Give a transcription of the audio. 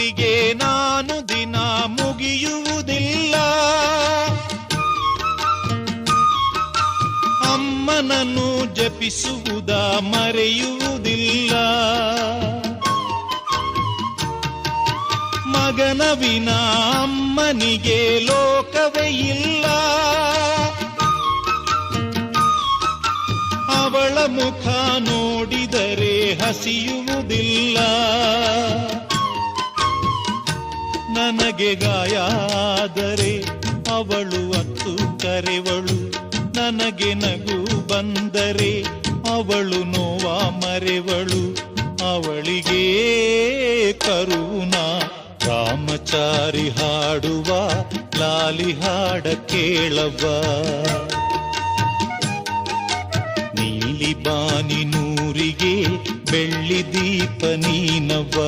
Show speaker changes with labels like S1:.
S1: ನೂರಿಗೆ ನಾನು ದಿನ ಮುಗಿಯುವುದಿಲ್ಲ. ಅಮ್ಮನನ್ನು ಜಪಿಸುವುದ ಮರೆಯುವುದಿಲ್ಲ. ಮಗನ ವಿನಾ ಅಮ್ಮನಿಗೆ ಲೋಕವೇ ಇಲ್ಲ. ಅವಳ ಮುಖ ನೋಡಿದರೆ ಹಸಿಯುವುದಿಲ್ಲ. ನನಗೆ ಗಾಯ ಆದರೆ ಅವಳು ಅತ್ತು ಕರೆವಳು. ನನಗೆ ನಗು ಬಂದರೆ ಅವಳು ನೋವ ಮರೆವಳು. ಅವಳಿಗೆ ಕರುಣ ರಾಮಚಾರಿ ಹಾಡುವ ಲಾಲಿ ಹಾಡ ಕೇಳವ್ವ. ನೀಲಿ ಬಾನಿ ನೂರಿಗೆ ಬೆಳ್ಳಿ ದೀಪ ನೀನವ್ವ.